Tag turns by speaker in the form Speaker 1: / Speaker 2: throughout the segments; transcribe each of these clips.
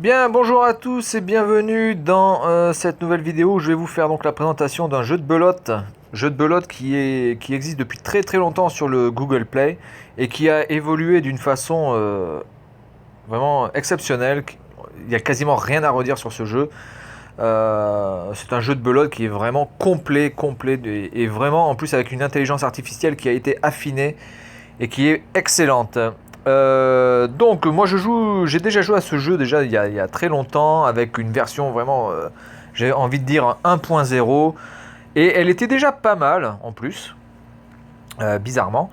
Speaker 1: Bien, bonjour à tous et bienvenue dans cette nouvelle vidéo où je vais vous faire donc la présentation d'un jeu de belote. Jeu de belote qui existe depuis très très longtemps sur le Google Play et qui a évolué d'une façon vraiment exceptionnelle. Il n'y a quasiment rien à redire sur ce jeu. C'est un jeu de belote qui est vraiment complet et vraiment en plus avec une intelligence artificielle qui a été affinée et qui est excellente. Donc moi j'ai déjà joué à ce jeu déjà il y a très longtemps avec une version vraiment, j'ai envie de dire 1.0 et elle était déjà pas mal en plus, bizarrement.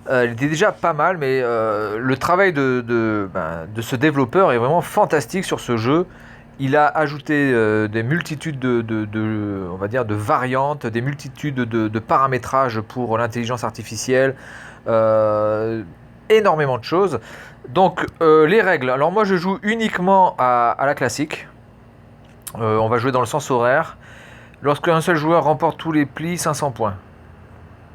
Speaker 1: Elle était déjà pas mal, mais le travail de ce développeur est vraiment fantastique sur ce jeu. Il a ajouté des multitudes on va dire, de variantes, des multitudes de paramétrages pour l'intelligence artificielle, euh, énormément de choses. Donc les règles. Alors moi je joue uniquement à la classique. On va jouer dans le sens horaire. Lorsque un seul joueur remporte tous les plis, 500 points.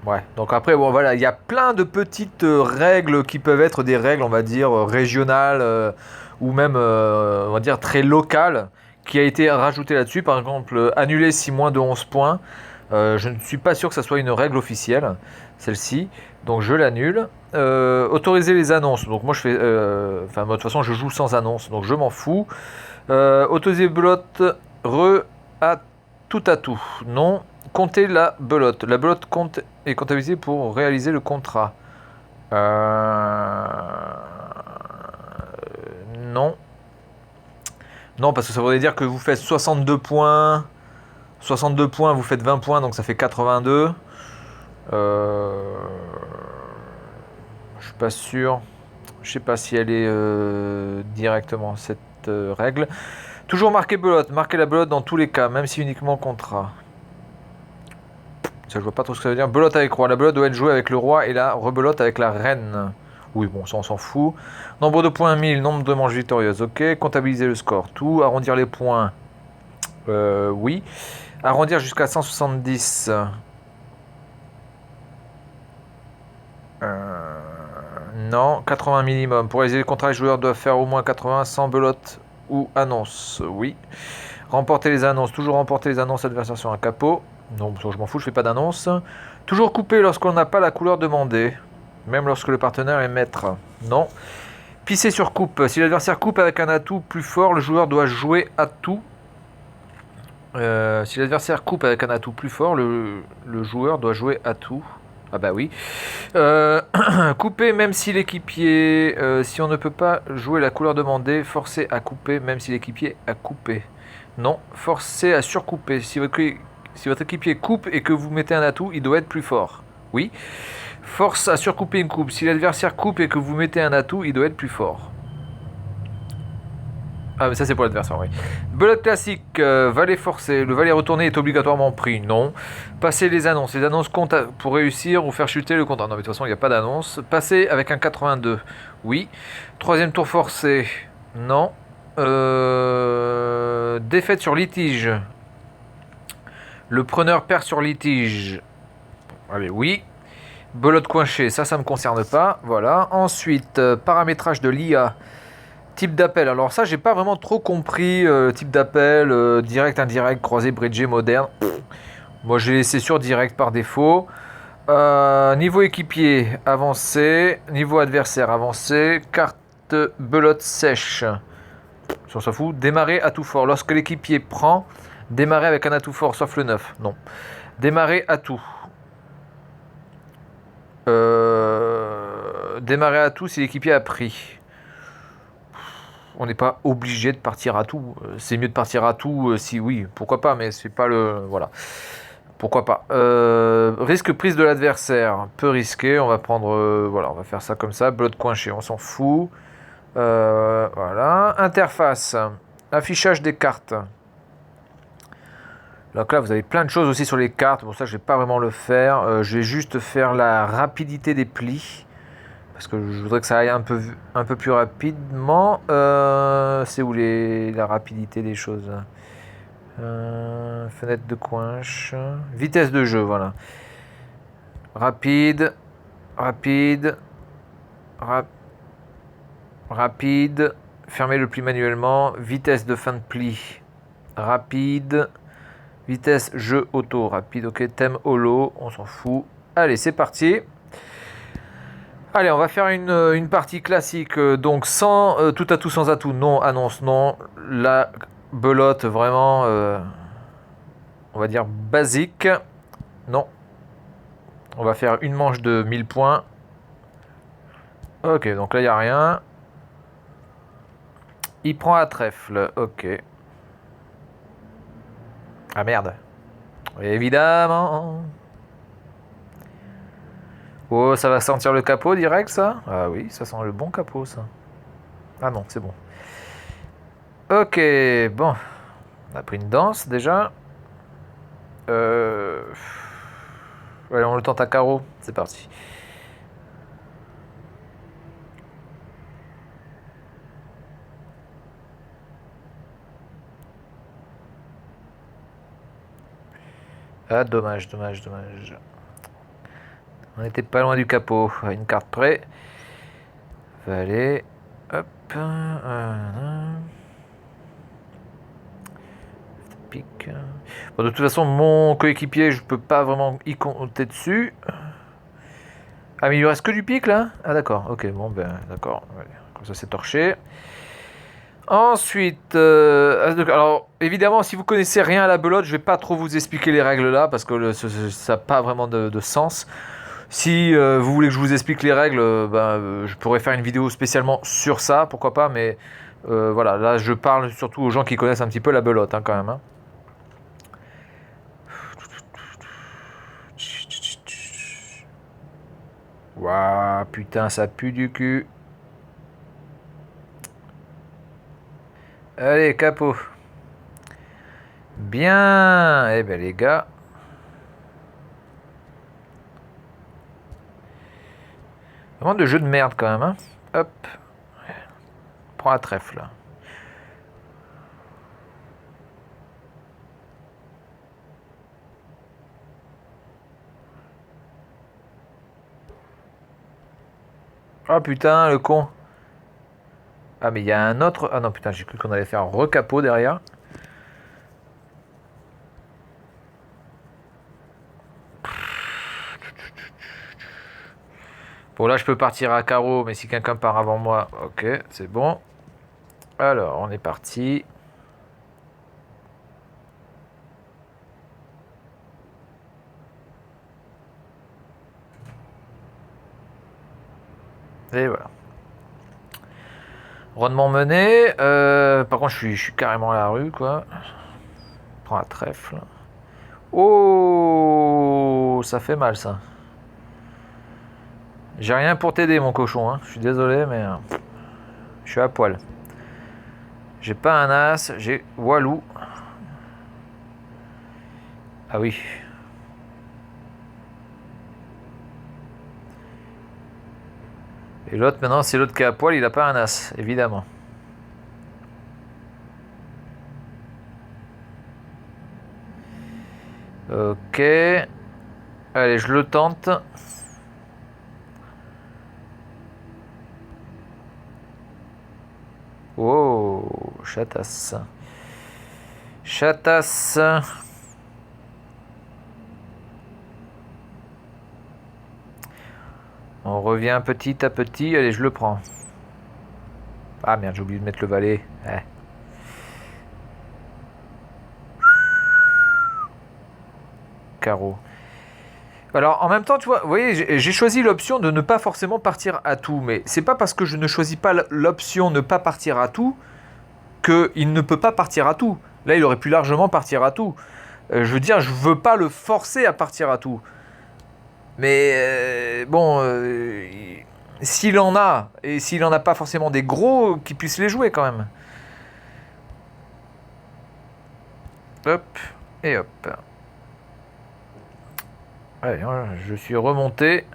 Speaker 1: Ouais, donc après, bon voilà, il y a plein de petites règles qui peuvent être des règles, on va dire, régionales ou même, on va dire, très locales, qui a été rajoutée là-dessus. Par exemple, annuler si moins de 11 points. Je ne suis pas sûr que ça soit une règle officielle, celle-ci, donc je l'annule. Autoriser les annonces, donc moi je fais, enfin, de toute façon, je joue sans annonce, donc je m'en fous. Autoriser belote, à tout, non. Compter la belote. La belote compte est comptabilisée pour réaliser le contrat. Non. Non, parce que ça voudrait dire que vous faites 62 points. 62 points, vous faites 20 points, donc ça fait 82. Je suis pas sûr. Je sais pas si elle est directement cette règle. Toujours marquer belote. Marquer la belote dans tous les cas, même si uniquement contrat. Ça, je vois pas trop ce que ça veut dire. Belote avec roi. La belote doit être jouée avec le roi et la rebelote avec la reine. Oui, bon, ça on s'en fout. Nombre de points 1000, nombre de manches victorieuses. Ok. Comptabiliser le score. Tout. Arrondir les points. Oui. Arrondir jusqu'à 170. Non. 80 minimum. Pour réaliser le contrat, les joueurs doivent faire au moins 80 sans belote ou annonce. Oui. Remporter les annonces. Toujours remporter les annonces adversaires sur un capot. Non, je m'en fous, je fais pas d'annonce. Toujours couper lorsqu'on n'a pas la couleur demandée. Même lorsque le partenaire est maître. Non. Pisser sur coupe. Si l'adversaire coupe avec un atout plus fort, le joueur doit jouer atout. Si l'adversaire coupe avec un atout plus fort, le joueur doit jouer atout. Ah bah oui. Couper même si l'équipier... si on ne peut pas jouer la couleur demandée, forcer à couper même si l'équipier a coupé. Non. Forcer à surcouper. Si votre équipier coupe et que vous mettez un atout, il doit être plus fort. Oui. Force à surcouper une coupe. Si l'adversaire coupe et que vous mettez un atout, il doit être plus fort. Ah, mais ça, c'est pour l'adversaire, oui. Belote classique, valet forcé. Le valet retourné est obligatoirement pris. Non. Passer les annonces. Les annonces comptent pour réussir ou faire chuter le compte. Ah, non, mais de toute façon, il n'y a pas d'annonce. Passer avec un 82. Oui. Troisième tour forcé. Non. Défaite sur litige. Le preneur perd sur litige. Allez, oui. Belote coinchée, ça me concerne pas. Voilà. Ensuite, paramétrage de l'IA. Type d'appel. Alors ça, j'ai pas vraiment trop compris. Type d'appel, direct, indirect, croisé, bridgé, moderne. Moi, j'ai laissé sur direct par défaut. Niveau équipier, avancé. Niveau adversaire, avancé. Carte belote sèche. On s'en fout. Démarrer atout fort. Lorsque l'équipier prend, démarrer avec un atout fort, sauf le 9. Non. Démarrer atout. Démarrer à tout si l'équipier a pris. On n'est pas obligé de partir à tout. C'est mieux de partir à tout si oui, pourquoi pas, mais c'est pas le. Voilà. Pourquoi pas. Risque prise de l'adversaire. Peu risqué. On va prendre. Voilà, on va faire ça comme ça. Belote coinché, on s'en fout. Voilà. Interface. Affichage des cartes. Donc là, vous avez plein de choses aussi sur les cartes. Pour ça, je ne vais pas vraiment le faire. Je vais juste faire la rapidité des plis. Parce que je voudrais que ça aille un peu plus rapidement. C'est où la rapidité des choses? Fenêtre de coinche. Vitesse de jeu, voilà. Rapide. Rapide. Rapide. Fermez le pli manuellement. Vitesse de fin de pli. Rapide. Vitesse jeu auto. Rapide. Ok. Thème holo. On s'en fout. Allez, c'est parti. Allez, on va faire une partie classique. Donc, sans tout atout, sans atout. Non, annonce, non. La belote, vraiment, on va dire basique. Non. On va faire une manche de 1000 points. Ok, donc là, il n'y a rien. Il prend à trèfle. Ok. Ah merde. Évidemment. Oh, ça va sentir le capot direct, ça? Ah oui, ça sent le bon capot, ça. Ah non, c'est bon. Ok, bon. On a pris une danse, déjà. Allez, on le tente à carreau. C'est parti. Ah, dommage, dommage, dommage. On n'était pas loin du capot. À une carte près. Valet. Hop. Pique. Bon, de toute façon, mon coéquipier, je peux pas vraiment y compter dessus. Ah, mais il lui reste que du pique, là? Ah, d'accord. Ok, bon, ben, d'accord. Ouais. Comme ça, c'est torché. Ensuite, alors évidemment, si vous connaissez rien à la belote, je vais pas trop vous expliquer les règles là parce que ça n'a pas vraiment de sens. Si vous voulez que je vous explique les règles, je pourrais faire une vidéo spécialement sur ça, pourquoi pas. Mais voilà, là je parle surtout aux gens qui connaissent un petit peu la belote, hein, quand même. Hein. Waouh, putain, ça pue du cul. Allez, capot. Bien. Eh ben les gars. Vraiment de jeu de merde quand même. Hein. Hop. Prends la trèfle. Là. Oh putain, le con. Ah mais il y a un autre... Ah non putain, j'ai cru qu'on allait faire un recapot derrière. Bon là je peux partir à carreau, mais si quelqu'un part avant moi, ok, c'est bon. Alors on est parti. Et voilà. Rondement mené. Par contre je suis carrément à la rue quoi. Prends la trèfle. Oh, ça fait mal ça. J'ai rien pour t'aider mon cochon, hein. Je suis désolé mais je suis à poil. J'ai pas un as, j'ai Walou. Ah oui. Et l'autre maintenant c'est l'autre qui est à poil, il a pas un as, évidemment. Ok. Allez, je le tente. Oh, chatasse. Chatasse. On revient petit à petit. Allez, je le prends. Ah merde, j'ai oublié de mettre le valet. Carreau. Alors en même temps, tu vois, vous voyez, j'ai choisi l'option de ne pas forcément partir à tout. Mais c'est pas parce que je ne choisis pas l'option ne pas partir à tout qu'il ne peut pas partir à tout. Là, il aurait pu largement partir à tout. Je veux dire, je veux pas le forcer à partir à tout. Mais bon, s'il en a, et s'il en a pas forcément des gros, qu'il puisse les jouer quand même. Hop, et hop. Allez, je suis remonté.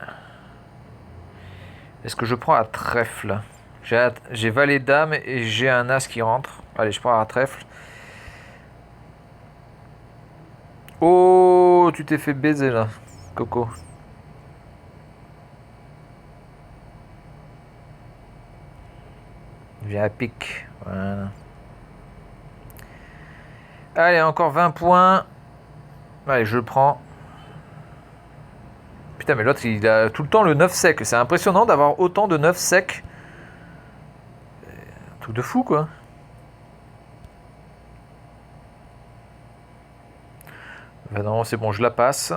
Speaker 1: Est-ce que je prends la trèfle? J'ai valet dame et j'ai un as qui rentre. Allez, je prends la trèfle. Oh, tu t'es fait baiser là, Coco. Viens à pic. Voilà. Allez, encore 20 points. Allez, je le prends. Putain, mais l'autre, il a tout le temps le 9 sec. C'est impressionnant d'avoir autant de 9 secs. Un truc de fou, quoi. Ben non, c'est bon, je la passe.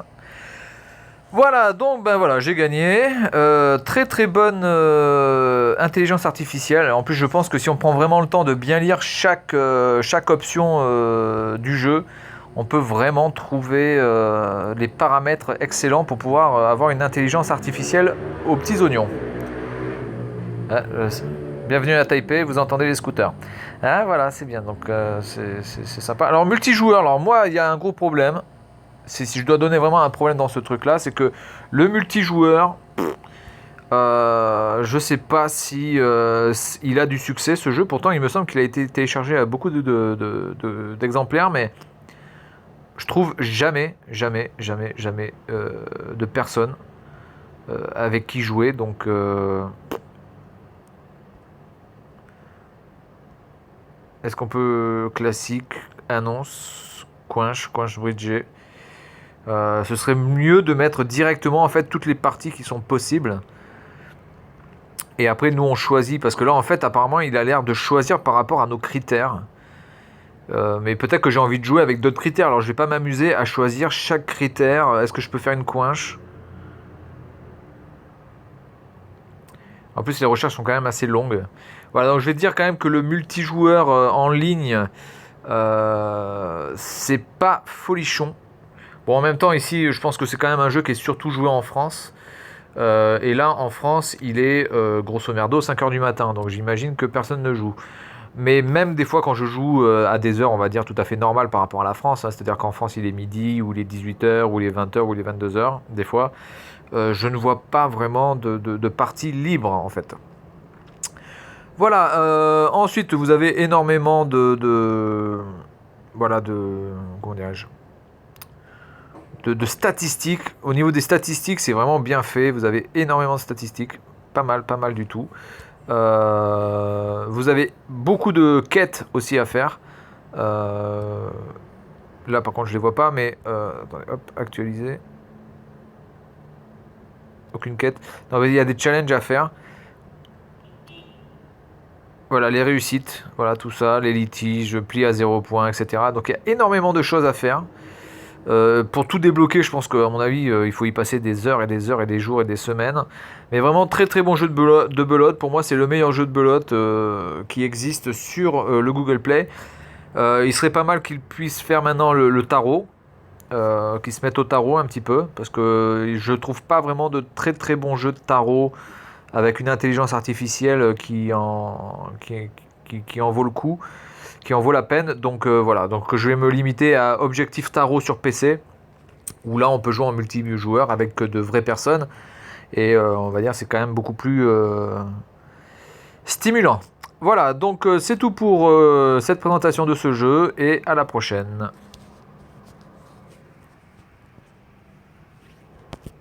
Speaker 1: Voilà, donc ben voilà, j'ai gagné. Très très bonne intelligence artificielle. En plus, je pense que si on prend vraiment le temps de bien lire chaque option du jeu, on peut vraiment trouver les paramètres excellents pour pouvoir avoir une intelligence artificielle aux petits oignons. Bienvenue à Taipei, vous entendez les scooters. Ah, voilà, c'est bien, donc c'est sympa. Alors, multijoueur, alors moi, il y a un gros problème. Si je dois donner vraiment un problème dans ce truc-là, c'est que le multijoueur, je sais pas si il a du succès ce jeu. Pourtant, il me semble qu'il a été téléchargé à beaucoup d'exemplaires, mais je trouve jamais de personnes avec qui jouer. Donc, est-ce qu'on peut classique, annonce, quench bridge? Ce serait mieux de mettre directement en fait toutes les parties qui sont possibles. Et après nous on choisit parce que là en fait apparemment il a l'air de choisir par rapport à nos critères. Mais peut-être que j'ai envie de jouer avec d'autres critères. Alors je vais pas m'amuser à choisir chaque critère. Est-ce que je peux faire une quench? En plus les recherches sont quand même assez longues. Voilà, donc je vais te dire quand même que le multijoueur en ligne c'est pas folichon. Bon, en même temps, ici, je pense que c'est quand même un jeu qui est surtout joué en France. Et là, en France, il est grosso merdo 5h du matin. Donc j'imagine que personne ne joue. Mais même des fois, quand je joue à des heures, on va dire, tout à fait normales par rapport à la France, hein, c'est-à-dire qu'en France, il est midi, ou les 18h, ou les 20h, ou les 22h, des fois, je ne vois pas vraiment de partie libre, en fait. Voilà. Ensuite, vous avez énormément voilà, comment dirais-je, de statistiques. Au niveau des statistiques, c'est vraiment bien fait. Vous avez énormément de statistiques. Pas mal du tout. Vous avez beaucoup de quêtes aussi à faire. Là, par contre, je les vois pas, mais attendez, hop, actualiser. Aucune quête. Non, il y a des challenges à faire. Voilà, les réussites, voilà tout ça, les litiges, pli à 0 points, etc. Donc il y a énormément de choses à faire. Pour tout débloquer, je pense qu'à mon avis, il faut y passer des heures et des heures et des jours et des semaines. Mais vraiment très très bon jeu de belote. Pour moi, c'est le meilleur jeu de belote qui existe sur le Google Play. Il serait pas mal qu'ils puissent faire maintenant le tarot. Qu'ils se mettent au tarot un petit peu. Parce que je trouve pas vraiment de très très bons jeux de tarot avec une intelligence artificielle qui en vaut le coup, qui en vaut la peine. Donc voilà, donc je vais me limiter à Objectif Tarot sur PC, où là on peut jouer en multijoueur avec de vraies personnes, et on va dire c'est quand même beaucoup plus stimulant. Voilà, donc c'est tout pour cette présentation de ce jeu, et à la prochaine.